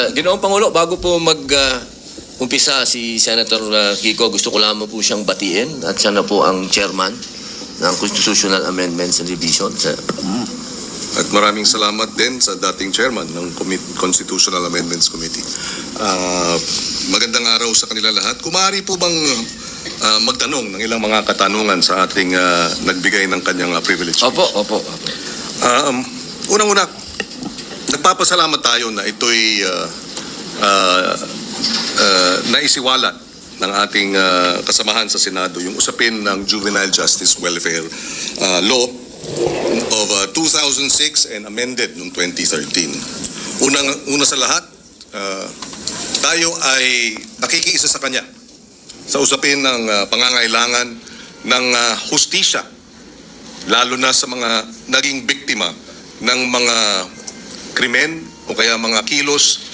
Ginoong Pangulo, bago po umpisa si Senator Kiko, gusto ko lamang po siyang batiin at siya na po ang chairman ng Constitutional Amendments and Revision. At maraming salamat din sa dating chairman ng Constitutional Amendments Committee. Magandang araw sa kanila lahat. Kung maaari po bang magtanong ng ilang mga katanungan sa ating nagbigay ng kanyang privilege? Opo. Unang-una, nagpapasalamat tayo na ito'y naisiwalat ng ating kasamahan sa Senado yung usapin ng Juvenile Justice Welfare Law of 2006 and amended noong 2013. Una sa lahat, tayo ay nakikiisa sa kanya sa usapin ng pangangailangan ng hustisya, lalo na sa mga naging biktima ng mga krimen o kaya mga kilos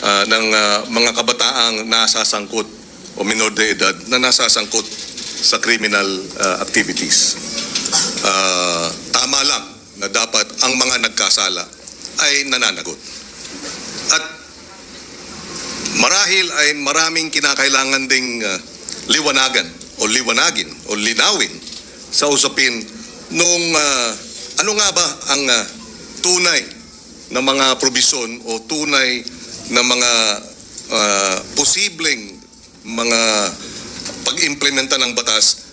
ng mga kabataang nasasangkot o minor de edad na nasasangkot sa criminal activities. Tama lang na dapat ang mga nagkasala ay nananagot. At marahil ay maraming kinakailangan ding liwanagin o linawin sa usapin nung ano nga ba ang tunay na mga probisyon o tunay na mga posibleng mga pag-implementa ng batas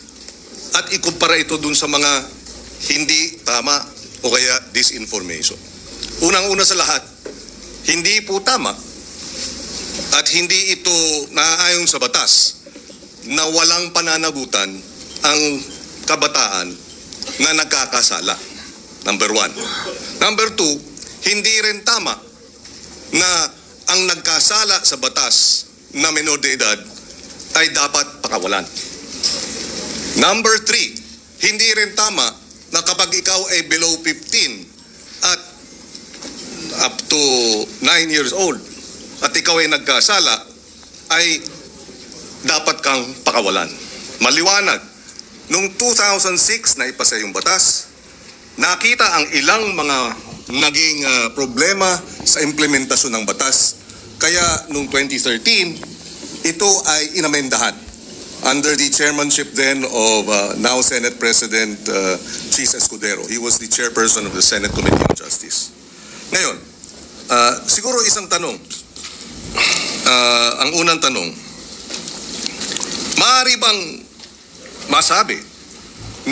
at ikumpara ito dun sa mga hindi tama o kaya disinformation. Unang-una sa lahat, hindi po tama at hindi ito naaayon sa batas na walang pananagutan ang kabataan na nagkakasala. Number 1. Number 2, hindi rin tama na ang nagkasala sa batas na menor de edad ay dapat pakawalan. Number 3, hindi rin tama na kapag ikaw ay below 15 at up to 9 years old at ikaw ay nagkasala ay dapat kang pakawalan. Maliwanag, noong 2006 na ipasa yung batas, nakita ang ilang mga naging problema sa implementasyon ng batas. Kaya noong 2013, ito ay inamendahan under the chairmanship then of now Senate President Chis Escudero. He was the chairperson of the Senate Committee on Justice. Ngayon, siguro isang tanong. Ang unang tanong, maaari bang masabi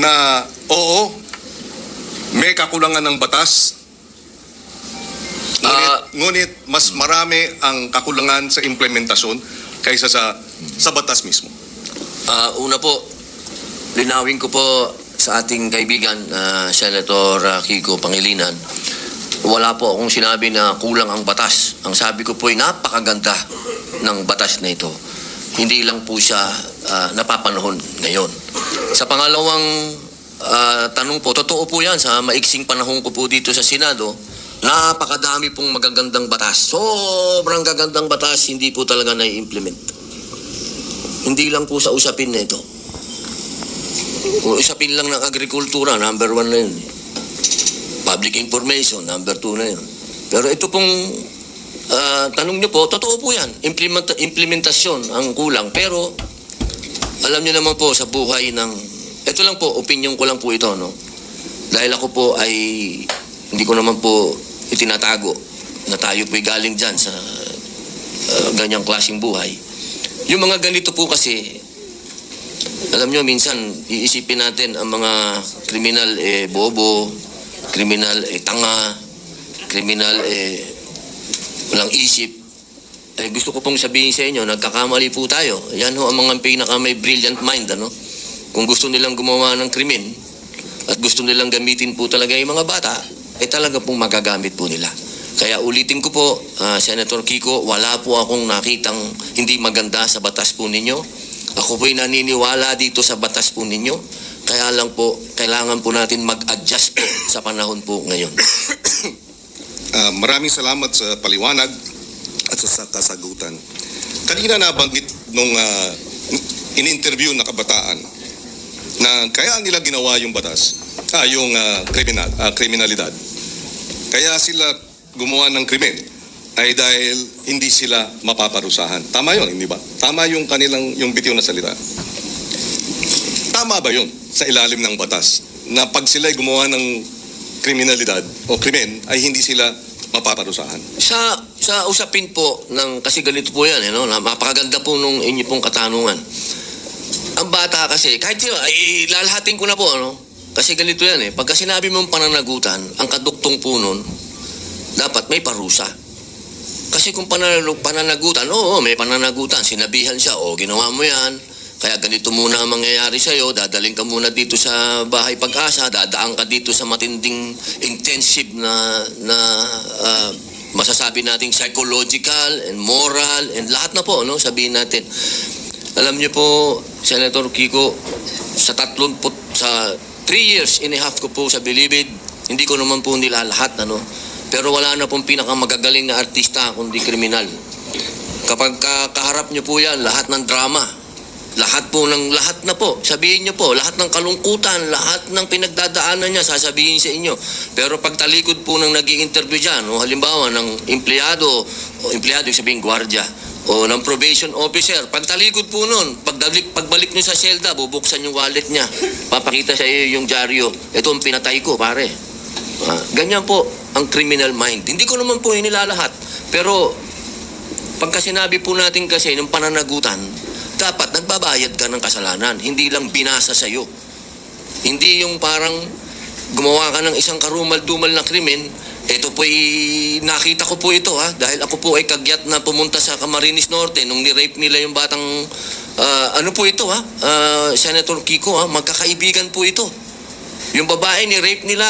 na oo, may kakulangan ng batas, ngunit mas marami ang kakulangan sa implementasyon kaysa sa batas mismo? Una po, linawin ko po sa ating kaibigan, Senator Kiko Pangilinan, wala po akong sinabi na kulang ang batas. Ang sabi ko po ay napakaganda ng batas na ito. Hindi lang po siya napapanahon ngayon. Sa pangalawang tanong po, totoo po yan, sa maiksing panahon ko po dito sa Senado, napakadami pong magagandang batas. Sobrang gagandang batas, hindi po talaga na-implement. Hindi lang po sa usapin na ito. Usapin lang ng agrikultura, number 1 na yun. Public information, number 2 na yun. Pero ito pong tanong niyo po, totoo po yan. Implementasyon ang kulang. Pero alam niyo naman po sa buhay ng... Ito lang po, opinion ko lang po ito, no? Dahil ako po ay hindi ko naman po itinatago na tayo po'y galing dyan sa ganyang klaseng buhay. Yung mga ganito po kasi, alam nyo, minsan iisipin natin ang mga kriminal bobo, kriminal tanga, kriminal walang isip. Gusto ko pong sabihin sa inyo, nagkakamali po tayo. Yan ho ang mga pinaka may brilliant mind, ano? Kung gusto nilang gumawa ng krimen at gusto nilang gamitin po talaga yung mga bata, talaga pong magagamit po nila. Kaya ulitin ko po, Senator Kiko, wala po akong nakitang hindi maganda sa batas po ninyo. Ako po'y naniniwala dito sa batas po ninyo. Kaya lang po, kailangan po natin mag-adjust po sa panahon po ngayon. Maraming salamat sa paliwanag at sa kasagutan. Kanina nabanggit nung in-interview na kabataan na kaya nila ginawa yung batas, yung kriminalidad. Kaya sila gumawa ng krimen ay dahil hindi sila mapaparusahan. Tama yun, hindi ba? Tama yung kanilang, yung bitiw na salita. Tama ba yun sa ilalim ng batas na pag sila'y gumawa ng kriminalidad o krimen ay hindi sila mapaparusahan? Sa usapin po ng kasi ganito po yan, napakaganda po nung inyo pong katanungan. Ang bata kasi, kahit sila, lalahatin ko na po, kasi ganito yan pagka sinabi mong pananagutan, ang kaduktong po nun, dapat may parusa. Kasi kung pananagutan, oo, may pananagutan, sinabihan siya, ginawa mo yan, kaya ganito muna ang mangyayari sa'yo, dadaling ka muna dito sa bahay pag-asa, dadaan ka dito sa matinding intensive na masasabi nating psychological and moral and lahat na po, sabihin natin. Alam niyo po, Senator Kiko, sa 3 years and a half ko po sa Bilibid, hindi ko naman po nila lahat, pero wala na pong pinakamagagaling na artista kundi kriminal. Kapag kaharap niyo po yan, lahat ng drama, lahat na po, sabihin niyo po, lahat ng kalungkutan, lahat ng pinagdadaanan niya, sasabihin sa inyo. Pero pag talikod po ng nag-i-interview dyan, halimbawa ng empleyado yung sabihin gwardiya, o ng probation officer, pag talikod po nun, pagbalik niyo sa selda, bubuksan yung wallet niya, papakita sa iyo yung dyaryo, ito ang pinatay ko, pare. Ganyan po ang criminal mind. Hindi ko naman po inilalahat. Pero pagka sinabi po natin kasi ng pananagutan, dapat nagbabayad ka ng kasalanan. Hindi lang binasa sa iyo. Hindi yung parang gumawa ka ng isang karumal-dumal na krimen. Ito po nakita ko po ito dahil ako po ay kagyat na pumunta sa Camarines Norte nung ni-rape nila yung batang ano po ito Senator Kiko magkakaibigan po ito. Yung babae ni-rape nila,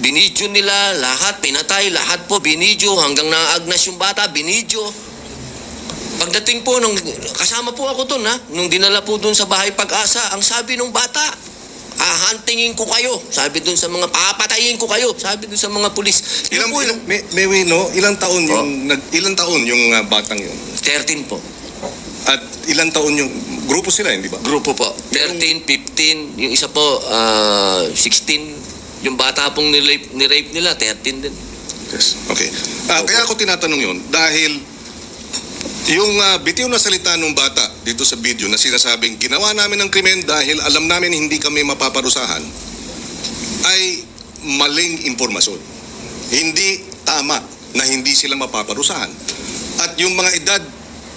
binidyo nila, lahat, pinatay, lahat po, binidyo, hanggang naagnas yung bata, binidyo. Pagdating po, kasama po ako doon, nung dinala po doon sa bahay pag-asa, ang sabi nung bata, hahantingin ko kayo, sabi doon sa mga, papatayin ko kayo, sabi doon sa mga pulis. Ilang taon yung batang yun? 13 po. At ilang taon yung, grupo sila, hindi ba? Grupo po. 13, 15, yung isa po, 16, yung bata pong ni-rape nila, 13 din. Yes, okay. Kaya ako tinatanong yun, dahil yung bitiw na salita ng bata dito sa video na sinasabing ginawa namin ng krimen dahil alam namin hindi kami mapaparusahan ay maling impormasyon. Hindi tama na hindi sila mapaparusahan. At yung mga edad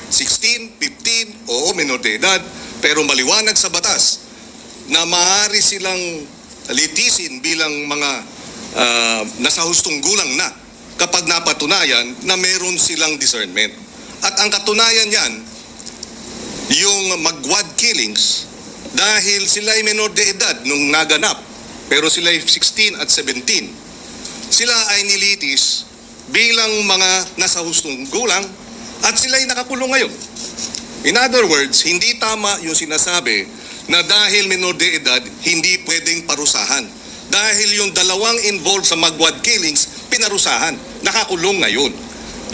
16, 15, oo, menor de edad, pero maliwanag sa batas na maaari silang litisin bilang mga nasa hustong gulang na kapag napatunayan na meron silang discernment. At ang katunayan yan, yung magwad killings, dahil sila ay menor de edad nung naganap, pero sila ay 16 at 17, sila ay nilitis bilang mga nasa hustong gulang at sila ay nakakulong ngayon. In other words, hindi tama yung sinasabi na dahil menor de edad, hindi pwedeng parusahan. Dahil yung dalawang involved sa magwad killings, pinarusahan. Nakakulong ngayon.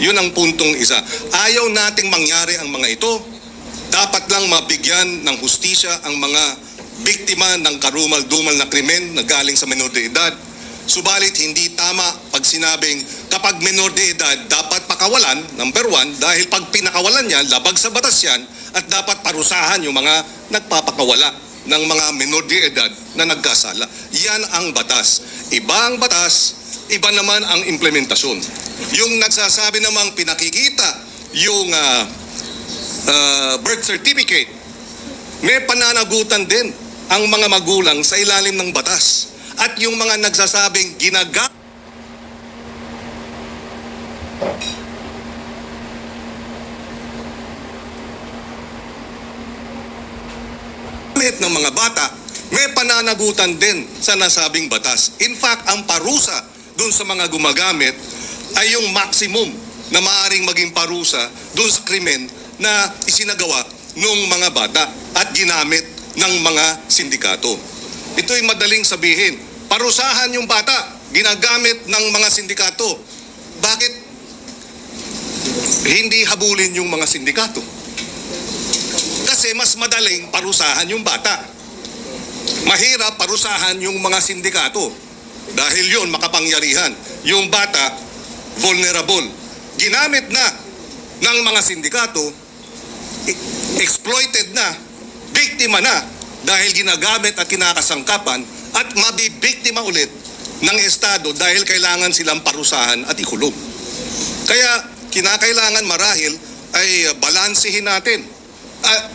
Yun ang puntong isa. Ayaw nating mangyari ang mga ito. Dapat lang mabigyan ng hustisya ang mga biktima ng karumal-dumal na krimen na galing sa menor de edad. Subalit hindi tama pag sinabing kapag menor de edad dapat pakawalan, number 1, dahil pag pinakawalan yan, labag sa batas yan at dapat parusahan yung mga nagpapakawala ng mga menor de edad na nagkasala. Yan ang batas. Iba ang batas, iba naman ang implementasyon. Yung nagsasabi namang pinakikita yung birth certificate, may pananagutan din ang mga magulang sa ilalim ng batas. At yung mga nagsasabing ginagamit ng mga bata, may pananagutan din sa nasabing batas. In fact, ang parusa dun sa mga gumagamit ay yung maximum na maaaring maging parusa dun sa krimen na isinagawa ng mga bata at ginamit ng mga sindikato. Ito'y madaling sabihin. Parusahan yung bata, ginagamit ng mga sindikato. Bakit hindi habulin yung mga sindikato? Kasi mas madaling parusahan yung bata. Mahirap parusahan yung mga sindikato. Dahil yun, makapangyarihan. Yung bata, vulnerable. ginamit na ng mga sindikato, exploited na, biktima na dahil ginagamit at kinakasangkapan at mabibiktima ulit ng Estado dahil kailangan silang parusahan at ikulong. Kaya kinakailangan marahil ay balansehin natin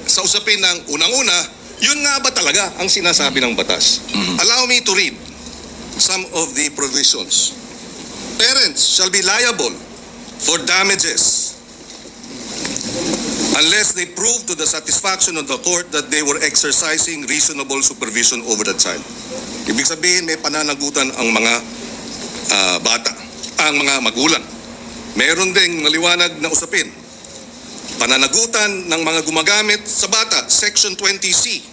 sa usapin ng unang-una, yun nga ba talaga ang sinasabi ng batas? Allow me to read some of the provisions. Parents shall be liable for damages unless they prove to the satisfaction of the court that they were exercising reasonable supervision over the child. Ibig sabihin, may pananagutan ang mga bata, ang mga magulang. Meron ding maliwanag na usapin. Pananagutan ng mga gumagamit sa bata, Section 20C.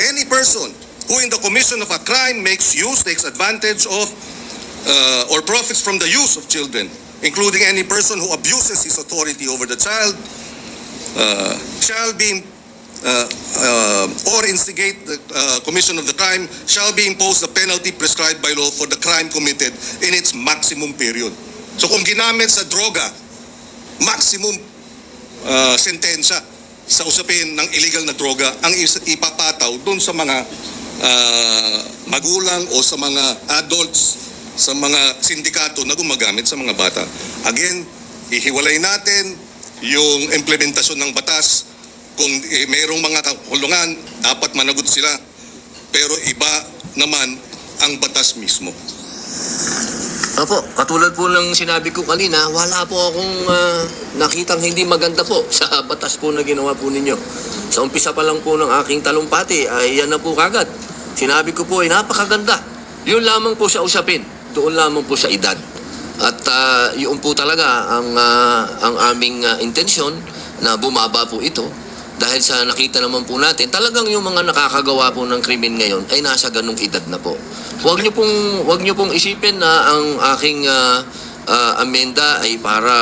Any person who in the commission of a crime makes use, takes advantage of, or profits from the use of children, including any person who abuses his authority over the child, shall be or instigate the commission of the crime, shall be imposed the penalty prescribed by law for the crime committed in its maximum period. So kung ginamit sa droga, maximum sentensya sa usapin ng illegal na droga ang ipapataw doon sa mga magulang o sa mga adults, sa mga sindikato na gumagamit sa mga bata. Again, ihiwalay natin yung implementasyon ng batas. Kung mayroong mga kakulungan, dapat managot sila. Pero iba naman ang batas mismo. Opo, katulad po ng sinabi ko kanina, wala po akong nakitang hindi maganda po sa batas po na ginawa po ninyo. Sa umpisa pa lang po ng aking talumpati, ay yan na po kagad. Sinabi ko po ay napakaganda. Yun lamang po sa usapin, doon lamang po sa edad. At yun po talaga ang aming intensyon na bumaba po ito. Dahil sa nakita naman po natin, talagang yung mga nakakagawa po ng krimen ngayon ay nasa ganung edad na po. Huwag niyo pong isipin na ang aking amenda ay para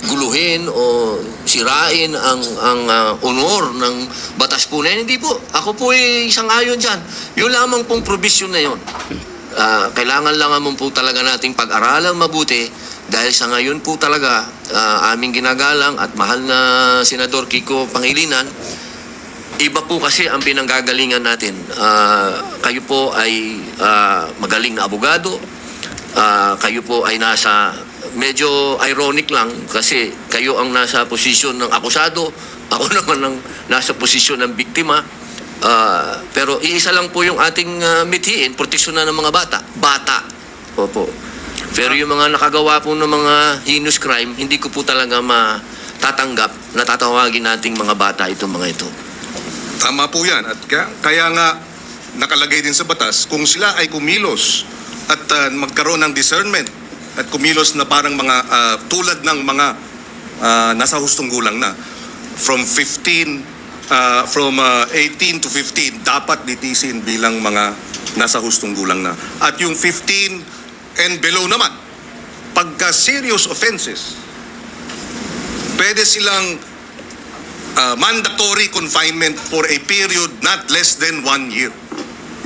guluhin o sirain ang honor ng batas po na yan. Hindi po. Ako po ay isang ayon dyan. Yung lamang pong provision na yun. Kailangan lang naman po talaga nating pag-aralan mabuti dahil sa ngayon po talaga aming ginagalang at mahal na Senador Kiko Pangilinan, iba po kasi ang pinanggagalingan natin. Kayo po ay magaling na abogado, kayo po ay nasa, medyo ironic lang kasi kayo ang nasa posisyon ng akusado, ako naman ang nasa posisyon ng biktima. Pero iisa lang po yung ating mithiin, proteksyon na ng mga bata. Bata. Opo. Pero yung mga nakagawa po ng mga heinous crime, hindi ko po talaga matatanggap na tatawagin nating mga bata itong mga ito. Tama po yan. At kaya nga nakalagay din sa batas, kung sila ay kumilos at magkaroon ng discernment at kumilos na parang mga tulad ng mga nasa hustong gulang na, from 18 to 15, dapat litisin bilang mga nasa hustong gulang na. At yung 15 and below naman, pagka serious offenses, pwede silang mandatory confinement for a period not less than 1 year.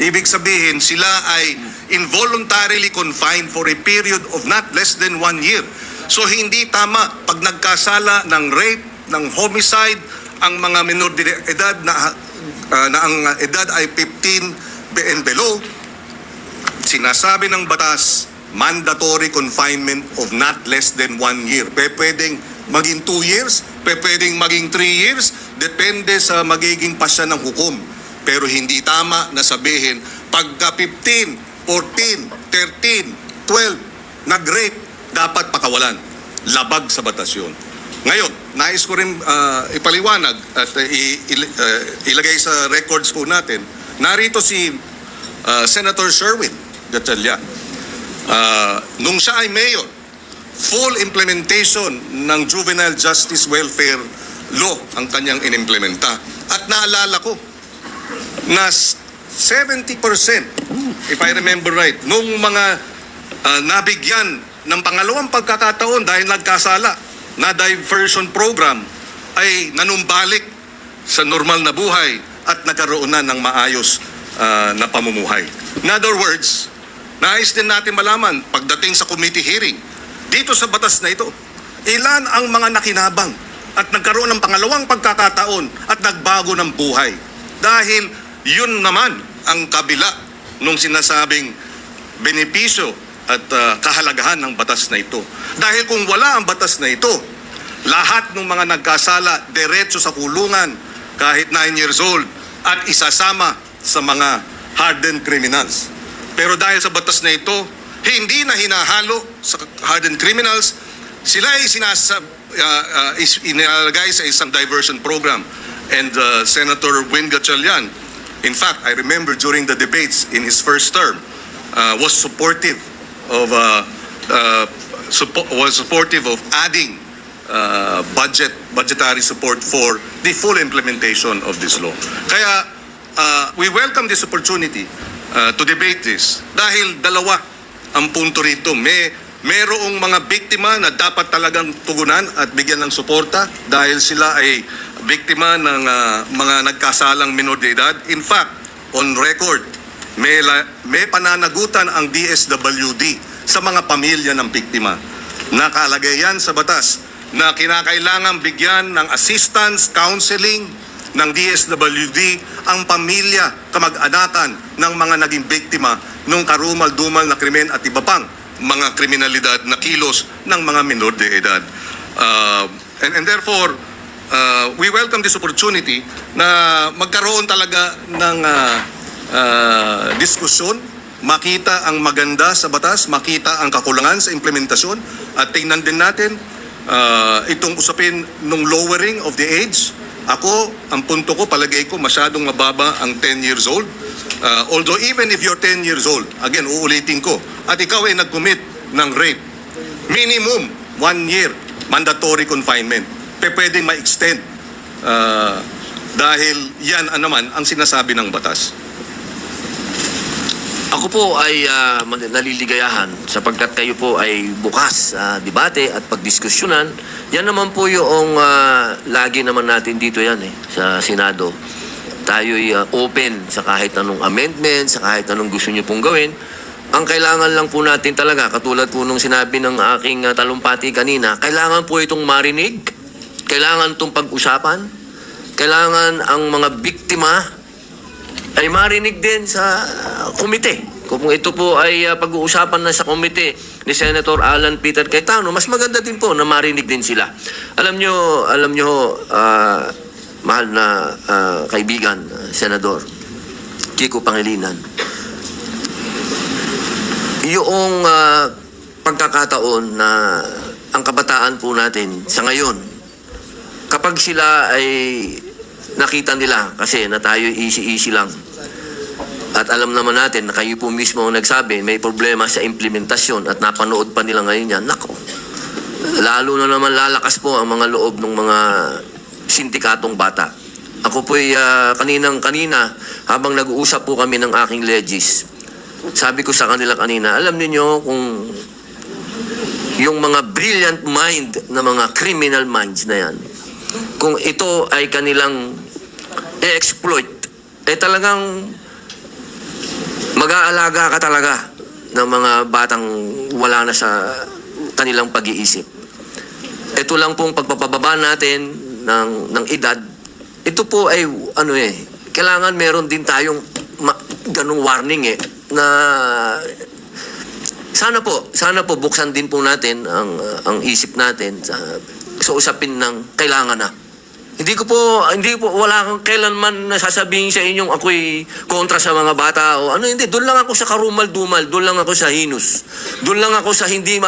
Ibig sabihin, sila ay involuntarily confined for a period of not less than 1 year. So hindi tama pag nagkasala ng rape, ng homicide, ang mga minor de edad na ang edad ay 15 and below, sinasabi ng batas, mandatory confinement of not less than 1 year. Pwedeng maging 2 years, pwedeng maging 3 years, depende sa magiging pasya ng hukom. Pero hindi tama na sabihin, pagka 15, 14, 13, 12, nag-rape, dapat pakawalan. Labag sa batas yun. Ngayon, nais ko rin ipaliwanag at ilagay sa records po natin, narito si Senator Sherwin Gatchalian. Nung siya ay mayor, full implementation ng Juvenile Justice Welfare Law ang kanyang inimplementa. At naalala ko na 70%, if I remember right, nung mga nabigyan ng pangalawang pagkakataon dahil nagkasala na diversion program ay nanumbalik sa normal na buhay at nagkaroon na ng maayos na pamumuhay. In other words, nais din natin malaman pagdating sa committee hearing, dito sa batas na ito, Ilan ang mga nakinabang at nagkaroon ng pangalawang pagkakataon at nagbago ng buhay? Dahil yun naman ang kabila nung sinasabing benepisyo at kahalagahan ng batas na ito. Dahil kung wala ang batas na ito, lahat ng mga nagkasala diretso sa kulungan kahit 9 years old at isasama sa mga hardened criminals. Pero dahil sa batas na ito, hindi na hinahalo sa hardened criminals, sila ay inilagay sa isang diversion program. And Senator Win Gatchalian, in fact, I remember during the debates in his first term, was supportive of adding budgetary support for the full implementation of this law. Kaya we welcome this opportunity to debate this dahil dalawa ang punto rito. Merong mga biktima na dapat talagang tugunan at bigyan ng suporta dahil sila ay biktima ng mga nagkasalang minor de edad. In fact, on record, may pananagutan ang DSWD sa mga pamilya ng biktima. Nakalagay yan sa batas na kinakailangan bigyan ng assistance, counseling ng DSWD ang pamilya, kamag-anakan ng mga naging biktima ng karumal-dumal na krimen at iba pang mga kriminalidad na kilos ng mga minor de edad. And therefore, we welcome this opportunity na magkaroon talaga ng diskusyon, makita ang maganda sa batas, makita ang kakulangan sa implementasyon, at tingnan din natin itong usapin ng lowering of the age. Ako, ang punto ko, palagay ko, masyadong mababa ang 10 years old. Although even if you're 10 years old, again, uulitin ko, at ikaw ay nag-commit ng rape, minimum 1 year mandatory confinement. Pwedeng ma-extend dahil yan naman ang sinasabi ng batas. Ako po ay naliligayahan sapagkat kayo po ay bukas sa debate at pagdiskusyonan. Yan naman po yung lagi naman natin dito yan sa Senado. Tayo'y open sa kahit anong amendment, sa kahit anong gusto nyo pong gawin. Ang kailangan lang po natin talaga, katulad po nung sinabi ng aking talumpati kanina, kailangan po itong marinig, kailangan itong pag-usapan, kailangan ang mga biktima ay marinig din sa komite. Kung ito po ay pag-uusapan na sa komite ni Senator Alan Peter Cayetano, mas maganda din po na marinig din sila. Alam nyo, mahal na kaibigan, Senador Kiko Pangilinan, yung pagkakataon na ang kabataan po natin sa ngayon, kapag sila ay nakita nila kasi na tayo easy lang, at alam naman natin na kayo po mismo ang nagsabi may problema sa implementasyon at napanood pa nila ngayon yan, nako, lalo na naman lalakas po ang mga loob ng mga sindikatong bata. Ako po'y kanina habang nag-uusap po kami ng aking legis, sabi ko sa kanila kanina, alam niyo kung yung mga brilliant mind na mga criminal minds na yan, kung ito ay kanilang i-exploit, talagang mag-aalaga ka talaga ng mga batang wala na sa kanilang pag-iisip. Ito lang pong pagpapababa natin ng edad, ito po ay kailangan meron din tayong ganung warning na sana po buksan din po natin ang isip natin sa usapin ng kailangan na. Hindi po wala kang kailanman nasasabihin sa inyong ako'y kontra sa mga bata o hindi, doon lang ako sa karumal-dumal, doon lang ako sa hinus. Doon lang ako sa hindi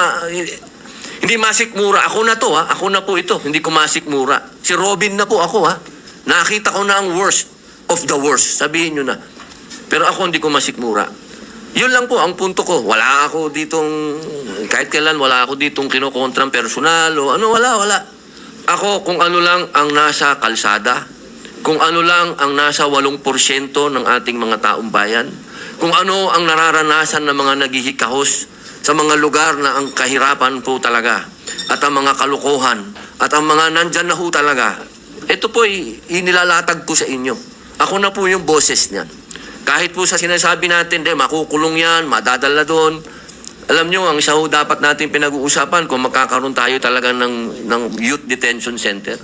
masikmura. Ako na to ako na po ito, hindi ko masikmura. Si Robin na po ako Nakita ko na ang worst of the worst, sabihin nyo na. Pero ako hindi ko masikmura. Yun lang po ang punto ko. Wala ako ditong, kahit kailan wala ako ditong kinokontrang personal o wala. Ako kung ano lang ang nasa kalsada, kung ano lang ang nasa 8% ng ating mga taong bayan, kung ano ang nararanasan ng mga naghihikahos sa mga lugar na ang kahirapan po talaga, at ang mga kalukuhan, at ang mga nandyan na ho talaga, ito po inilalatag ko sa inyo. Ako na po yung boses niyan. Kahit po sa sinasabi natin, makukulong yan, madadala doon, Alam nyo, ang isa ho dapat natin pinag-uusapan kung magkakaroon tayo talaga ng youth detention center.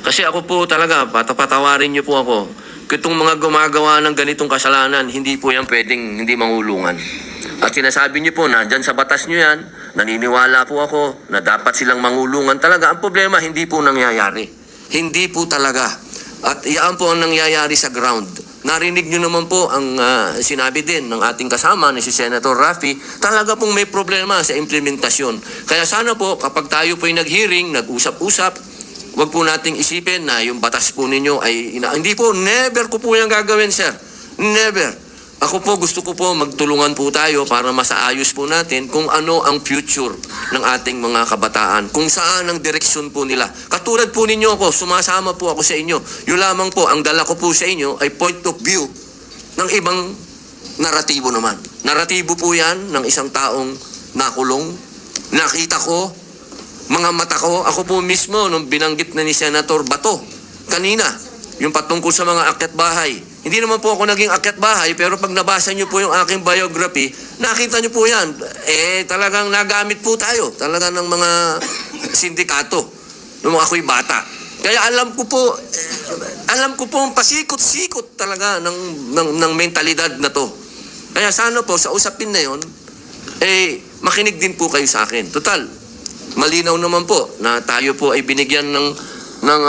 Kasi ako po talaga, patawarin nyo po ako, itong mga gumagawa ng ganitong kasalanan, hindi po yan pwedeng hindi mangulungan. At sinasabi nyo po na dyan sa batas nyo yan, naniniwala po ako na dapat silang mangulungan talaga. Ang problema, hindi po nangyayari. Hindi po talaga. At iyan po ang nangyayari sa ground. Narinig nyo naman po ang sinabi din ng ating kasama ni si Senator Raffy, talaga pong may problema sa implementasyon. Kaya sana po kapag tayo po'y nag-hearing, nag-usap-usap, wag po nating isipin na yung batas po ninyo ay hindi po, never ko po yung gagawin, sir. Never. Ako po, gusto ko po magtulungan po tayo para masaayos po natin kung ano ang future ng ating mga kabataan. Kung saan ang direksyon po nila. Katulad po ninyo ako, sumasama po ako sa inyo. Yung lamang po, ang dala ko po sa inyo ay point of view ng ibang naratibo naman. Naratibo po yan ng isang taong nakulong. Nakita ko, mga mata ko, ako po mismo nung binanggit na ni Senator Bato kanina, yung patungkol sa mga akyat bahay. Hindi naman po ako naging akyat bahay, pero pag nabasa niyo po yung aking biography, nakita niyo po yan. Talagang nagamit po tayo. Talaga ng mga sindikato nung ako'y bata. Kaya alam ko po ang pasikot-sikot talaga ng mentalidad na to. Kaya sana po sa usapin na yon, makinig din po kayo sa akin. Total, malinaw naman po na tayo po ay binigyan ng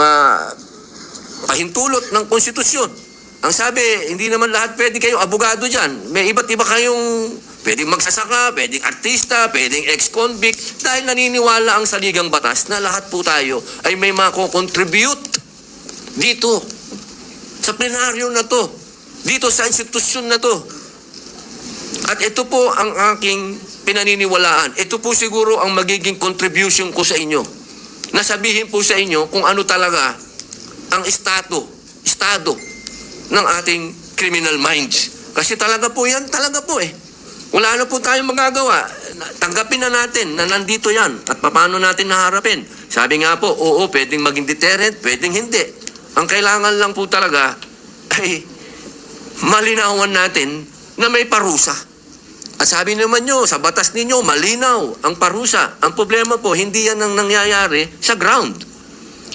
pahintulot ng konstitusyon. Ang sabi, hindi naman lahat pwede kayo abogado dyan. May iba't iba kayong pwedeng magsasaka, pwedeng artista, pwedeng ex-convict. Dahil naniniwala ang saligang batas na lahat po tayo ay may mako-contribute dito sa plenaryo na to, dito sa institusyon na to. At ito po ang aking pinaniniwalaan. Ito po siguro ang magiging contribution ko sa inyo. Nasabihin po sa inyo kung ano talaga ang estado ng ating criminal minds. Kasi talaga po yan, talaga po Wala na po tayong magagawa. Tanggapin na natin na nandito yan at paano natin naharapin. Sabi nga po, oo, pwedeng maging deterrent, pwedeng hindi. Ang kailangan lang po talaga ay malinawan natin na may parusa. At sabi naman nyo, sa batas ninyo, malinaw ang parusa. Ang problema po, hindi yan ang nangyayari sa ground.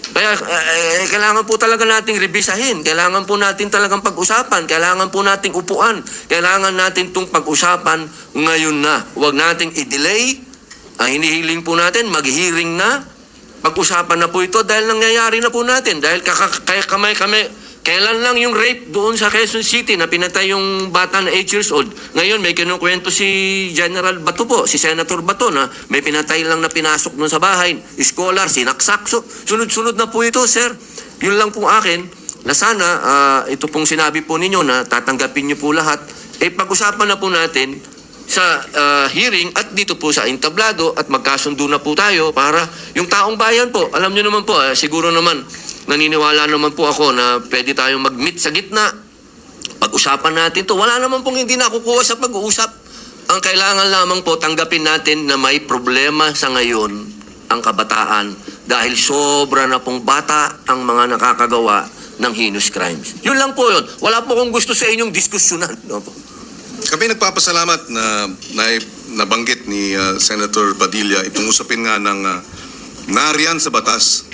Kaya kailangan po talaga nating revisahin. Kailangan po natin talagang pag-usapan. Kailangan po nating upuan. Kailangan natin itong pag-usapan ngayon na. Huwag nating i-delay. Ang hinihiling po natin, mag-hearing na. Pag-usapan na po ito dahil nangyayari na po natin. Dahil kailan lang yung rape doon sa Quezon City na pinatay yung bata na 8 years old. Ngayon may kinukwento si General Bato po, si Senator Bato na may pinatay lang na pinasok doon sa bahay. Scholar, sinaksak. So, sunod-sunod na po ito, sir. Yun lang po akin na sana ito pong sinabi po ninyo na tatanggapin niyo po lahat. Pag-usapan na po natin sa hearing at dito po sa entablado at magkasundo na po tayo para yung taong bayan po, alam niyo naman po, siguro naman naniniwala naman po ako na pwede tayong mag-meet sa gitna. Pag-usapan natin to. Wala naman pong hindi nakukuha sa pag-uusap. Ang kailangan lamang po tanggapin natin na may problema sa ngayon ang kabataan dahil sobra na pong bata ang mga nakakagawa ng heinous crimes. Yun lang po yun. Wala po kong gusto sa inyong diskusyonan. No po. Kami nagpapasalamat na nabanggit ni Senator Padilla itong usapin nga ng nariyan sa batas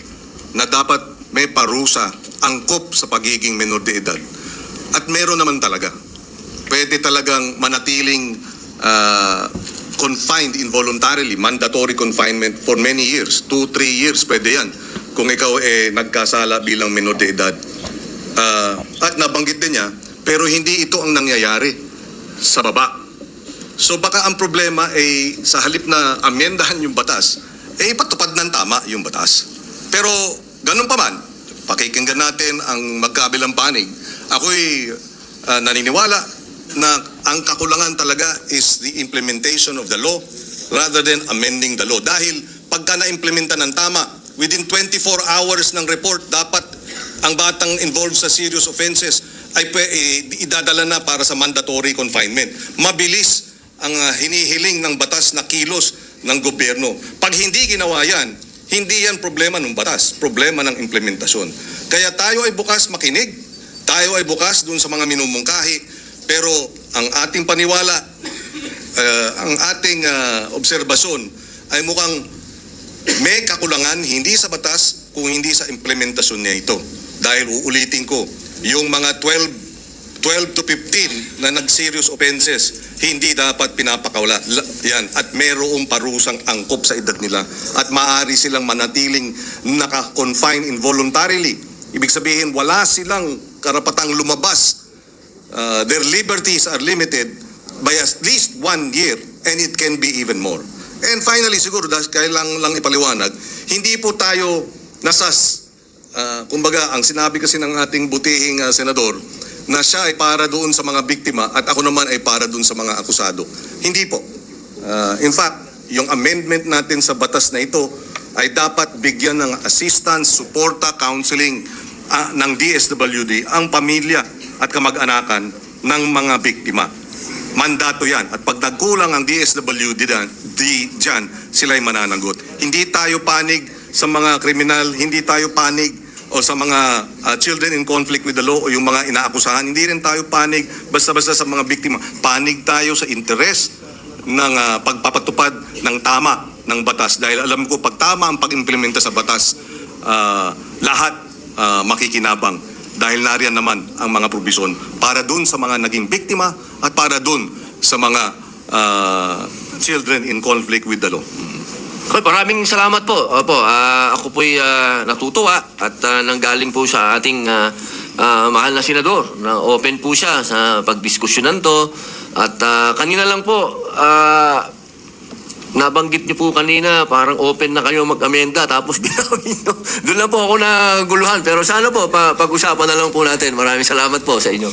na dapat may parusa, angkop sa pagiging menor de edad. At meron naman talaga. Pwede talagang manatiling confined involuntarily, mandatory confinement for many years. 2-3 years pwede yan. Kung ikaw nagkasala bilang menor de edad. At nabanggit din niya, pero hindi ito ang nangyayari sa baba. So baka ang problema ay sa halip na amyendahan yung batas, ipatupad ng tama yung batas. Pero ganun pa man, pakikinggan natin ang magkabilang panig. Ako'y naniniwala na ang kakulangan talaga is the implementation of the law rather than amending the law. Dahil pagka na-implementa ng tama, within 24 hours ng report, dapat ang batang involved sa serious offenses ay idadala na para sa mandatory confinement. Mabilis ang hinihiling ng batas na kilos ng gobyerno. Pag hindi ginawa yan, hindi yan problema ng batas, problema ng implementasyon. Kaya tayo ay bukas makinig, tayo ay bukas dun sa mga minumungkahi, pero ang ating paniwala, ang ating obserbasyon ay mukhang may kakulangan hindi sa batas kung hindi sa implementasyon niya ito. Dahil uulitin ko, yung mga 12 to 15 na nag-serious offenses, hindi dapat pinapakawala. Yan. At mayroong parusang angkop sa edad nila. At maaari silang manatiling naka-confine involuntarily. Ibig sabihin, wala silang karapatang lumabas. Their liberties are limited by at least 1 year, and it can be even more. And finally, siguro, kailangan lang ipaliwanag, hindi po tayo nasas, kumbaga, ang sinabi kasi ng ating butihing senador, na siya ay para doon sa mga biktima at ako naman ay para doon sa mga akusado. Hindi po. In fact, yung amendment natin sa batas na ito ay dapat bigyan ng assistance, suporta, counseling ng DSWD ang pamilya at kamag-anakan ng mga biktima. Mandato yan. At pag nagkulang ang DSWD dyan, sila'y mananagot. Hindi tayo panig sa mga kriminal, hindi tayo panig o sa mga children in conflict with the law o yung mga inaakusahan. Hindi rin tayo panig basta-basta sa mga biktima. Panig tayo sa interes ng pagpapatupad ng tama ng batas. Dahil alam ko, pag tama ang pag-implementa sa batas, lahat makikinabang. Dahil nariyan naman ang mga probisyon para dun sa mga naging biktima at para dun sa mga children in conflict with the law. Okay, maraming salamat po. Opo, ako po'y natutuwa at nanggaling po sa ating mahal na senador na open po siya sa pagdiskusyonan to. At kanina lang po, nabanggit niyo po kanina, parang open na kayo mag-amenda tapos binawin niyo. Doon lang po ako naguluhan. Pero sana po, pag-usapan na lang po natin. Maraming salamat po sa inyo.